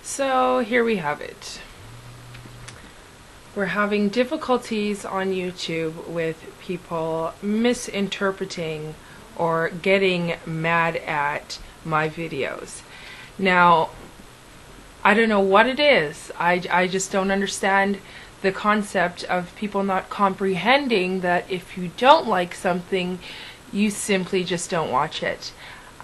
So here we have it. We're having difficulties on YouTube with people misinterpreting or getting mad at my videos. Now, I don't know what it is. I just don't understand the concept of people not comprehending that if you don't like something, you simply just don't watch it.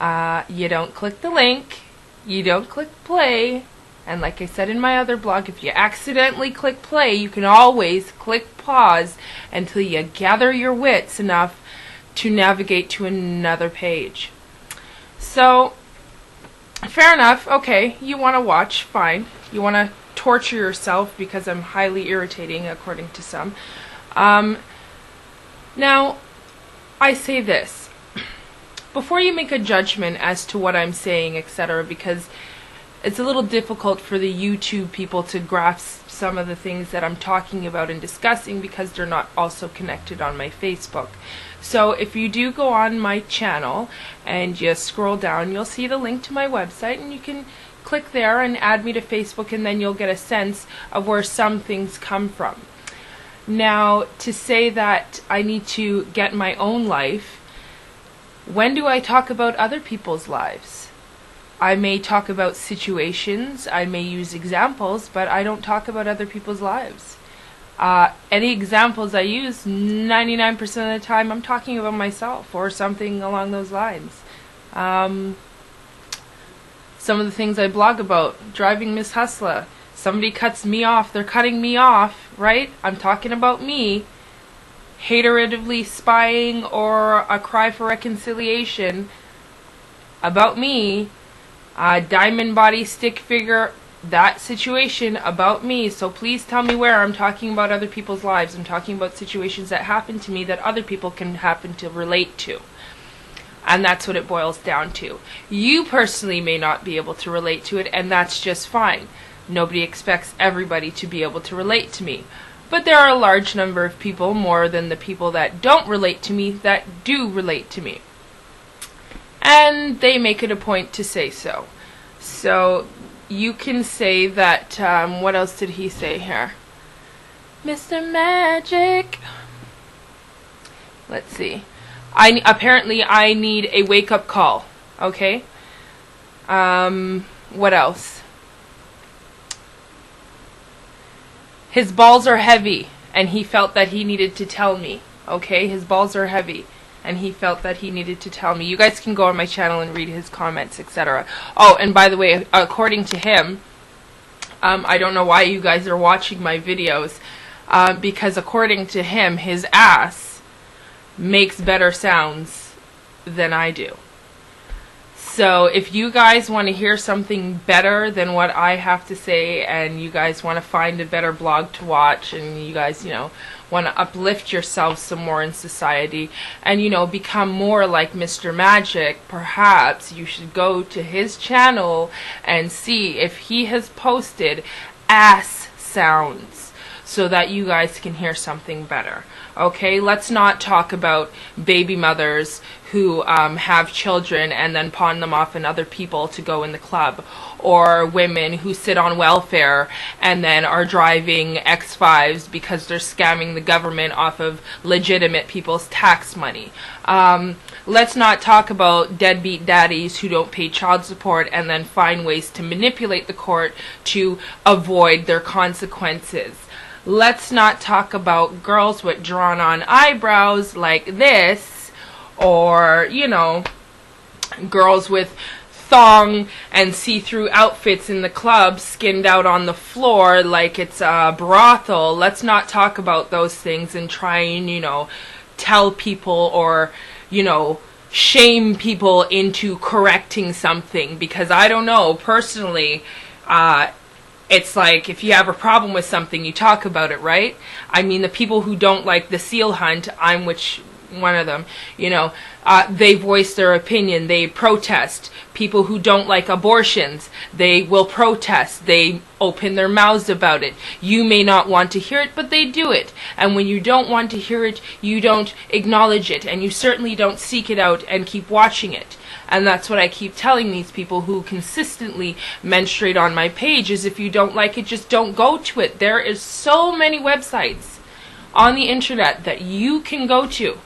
You don't click the link, you don't click play, and like I said in my other blog, if you accidentally click play, you can always click pause until you gather your wits enough to navigate to another page. So, fair enough, okay, you want to watch, fine. You want to torture yourself because I'm highly irritating, according to some. Now, I say this. Before you make a judgment as to what I'm saying, etc., because it's a little difficult for the YouTube people to grasp some of the things that I'm talking about and discussing because they're not also connected on my Facebook. So if you do go on my channel and you scroll down, you'll see the link to my website, and you can click there and add me to Facebook, and then you'll get a sense of where some things come from. Now, to say that I need to get my own life, when do I talk about other people's lives? I may talk about situations, I may use examples, but I don't talk about other people's lives. Any examples I use, 99% of the time I'm talking about myself or something along those lines. Some of the things I blog about, driving Mizz Hustla. Somebody cuts me off, they're cutting me off, right? I'm talking about me. Hateratively spying or a cry for reconciliation about me. Diamond body stick figure, that situation about me. So please tell me where I'm talking about other people's lives. I'm talking about situations that happen to me that other people can happen to relate to. And that's what it boils down to. You personally may not be able to relate to it, and that's just fine. Nobody expects everybody to be able to relate to me. But there are a large number of people, more than the people that don't relate to me, that do relate to me. And they make it a point to say so. So you can say that, what else did he say here? Mr. Magic. Let's see. Apparently I need a wake-up call. Okay? What else? His balls are heavy, and he felt that he needed to tell me. Okay? His balls are heavy, and he felt that he needed to tell me. You guys can go on my channel and read his comments, etc. Oh, and by the way, according to him, I don't know why you guys are watching my videos, because according to him, his ass makes better sounds than I do. So if you guys want to hear something better than what I have to say, and you guys want to find a better blog to watch, and you guys, you know, want to uplift yourselves some more in society, and, you know, become more like Mr. Magic, perhaps you should go to his channel and see if he has posted ass sounds so that you guys can hear something better. Okay, let's not talk about baby mothers who have children and then pawn them off on other people to go in the club, or women who sit on welfare and then are driving X5s because they're scamming the government off of legitimate people's tax money. Let's not talk about deadbeat daddies who don't pay child support and then find ways to manipulate the court to avoid their consequences. Let's not talk about girls with drawn-on eyebrows like this, or, you know, girls with thong and see-through outfits in the club skinned out on the floor like it's a brothel. Let's not talk about those things and try and, you know, tell people or, you know, shame people into correcting something, because I don't know, personally, it's like if you have a problem with something, you talk about it, right? I mean, the people who don't like the seal hunt, I'm one of them, you know, they voice their opinion, they protest. People who don't like abortions, they will protest, they open their mouths about it. You may not want to hear it, but they do it. And when you don't want to hear it, you don't acknowledge it, and you certainly don't seek it out and keep watching it. And that's what I keep telling these people who consistently menstruate on my page, is if you don't like it, just don't go to it. There is so many websites on the internet that you can go to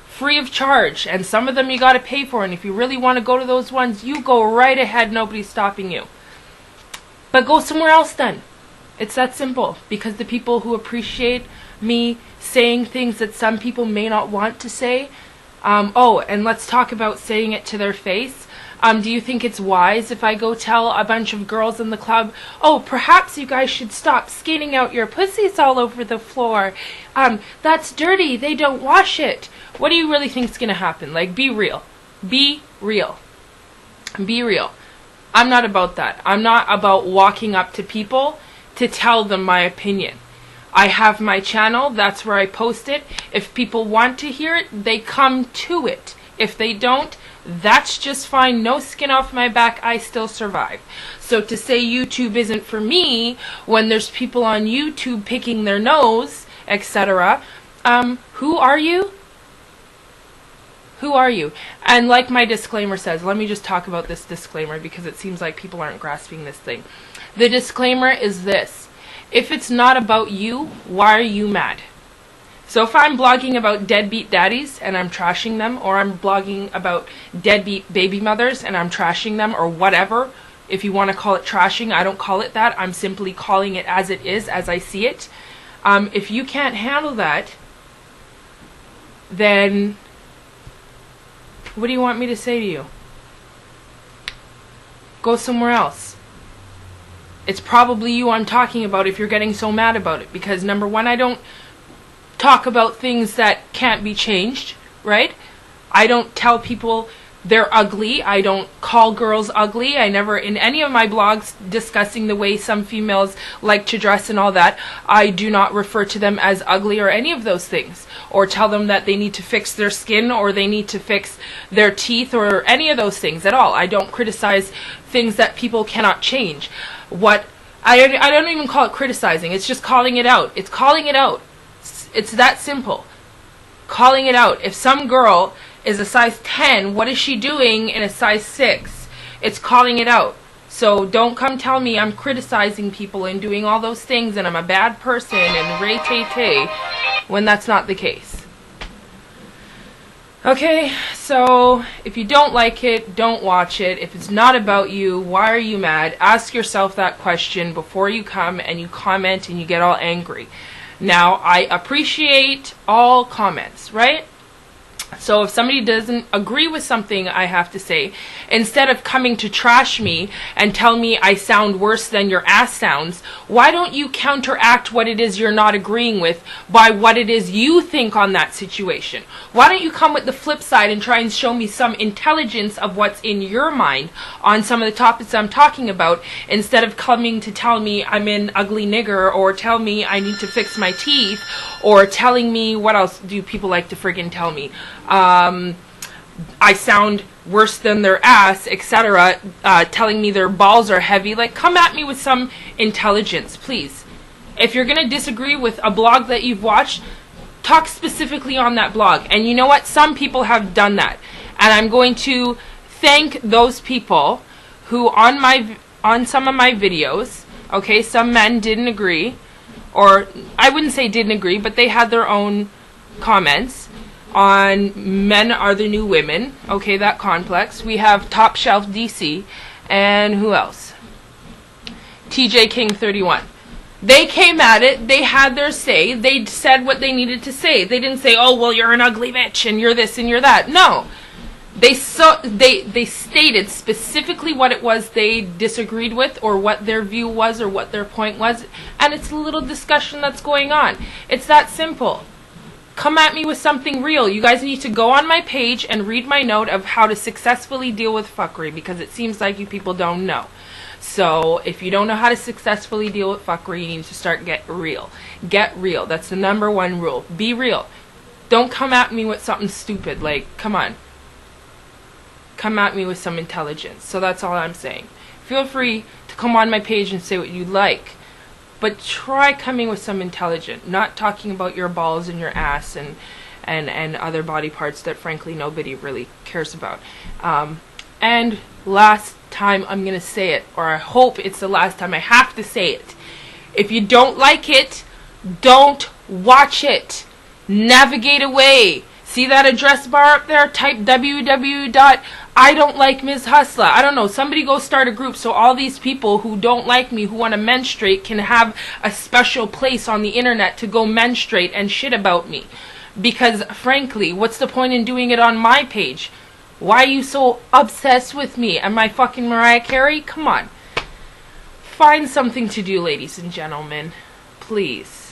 free of charge, and some of them you got to pay for, and if you really want to go to those ones, you go right ahead, nobody's stopping you. But go somewhere else then. It's that simple, because the people who appreciate me saying things that some people may not want to say, oh, and let's talk about saying it to their face. Do you think it's wise if I go tell a bunch of girls in the club, oh, perhaps you guys should stop skating out your pussies all over the floor. That's dirty. They don't wash it. What do you really think is going to happen? Like, be real. Be real. Be real. I'm not about that. I'm not about walking up to people to tell them my opinion. I have my channel. That's where I post it. If people want to hear it, they come to it. If they don't, that's just fine. No skin off my back. I still survive. So to say YouTube isn't for me when there's people on YouTube picking their nose, etc., who are you? Who are you? And like my disclaimer says, let me just talk about this disclaimer because it seems like people aren't grasping this thing. The disclaimer is this: if it's not about you, why are you mad? So if I'm blogging about deadbeat daddies and I'm trashing them, or I'm blogging about deadbeat baby mothers and I'm trashing them, or whatever, if you want to call it trashing, I don't call it that. I'm simply calling it as it is, as I see it. If you can't handle that, then what do you want me to say to you? Go somewhere else. It's probably you I'm talking about if you're getting so mad about it, because number one, I don't talk about things that can't be changed, right? I don't tell people they're ugly. I don't call girls ugly. I never, in any of my blogs discussing the way some females like to dress and all that, I do not refer to them as ugly or any of those things, or tell them that they need to fix their skin or they need to fix their teeth or any of those things at all. I don't criticize things that people cannot change. I don't even call it criticizing. It's just calling it out. It's calling it out. It's that simple. Calling it out. If some girl is a size 10, what is she doing in a size 6? It's calling it out. So don't come tell me I'm criticizing people and doing all those things and I'm a bad person and ray-tay-tay when that's not the case. Okay, so if you don't like it, don't watch it. If it's not about you, why are you mad? Ask yourself that question before you come and you comment and you get all angry. Now, I appreciate all comments, right? So if somebody doesn't agree with something I have to say, instead of coming to trash me and tell me I sound worse than your ass sounds, why don't you counteract what it is you're not agreeing with by what it is you think on that situation? Why don't you come with the flip side and try and show me some intelligence of what's in your mind on some of the topics I'm talking about, instead of coming to tell me I'm an ugly nigger, or tell me I need to fix my teeth, or telling me, what else do people like to friggin' tell me? I sound worse than their ass, etc., telling me their balls are heavy. Like, come at me with some intelligence, please. If you're going to disagree with a blog that you've watched, talk specifically on that blog. And you know what? Some people have done that. And I'm going to thank those people who on some of my videos, okay, some men didn't agree, or I wouldn't say didn't agree, but they had their own comments on Men Are the New Women, okay, that complex. We have Top Shelf DC, and who else? TJ King 31. They came at it, they had their say, they said what they needed to say. They didn't say, oh, well, you're an ugly bitch, and you're this, and you're that. No. They stated specifically what it was they disagreed with, or what their view was, or what their point was, and it's a little discussion that's going on. It's that simple. Come at me with something real. You guys need to go on my page and read my note of how to successfully deal with fuckery, because it seems like you people don't know. So if you don't know how to successfully deal with fuckery, you need to start get real. Get real. That's the #1 rule. Be real. Don't come at me with something stupid. Like, come on. Come at me with some intelligence. So that's all I'm saying. Feel free to come on my page and say what you like, but try coming with some intelligence, not talking about your balls and your ass and other body parts that frankly nobody really cares about. and last time I'm gonna say it, or I hope it's the last time I have to say it. If you don't like it, don't watch it. Navigate away. See that address bar up there? Type www.idon'tlikemizhustla. I don't know, somebody go start a group so all these people who don't like me, who want to menstruate, can have a special place on the internet to go menstruate and shit about me. Because frankly, what's the point in doing it on my page? Why are you so obsessed with me? Am I fucking Mariah Carey? Come on. Find something to do, ladies and gentlemen. Please.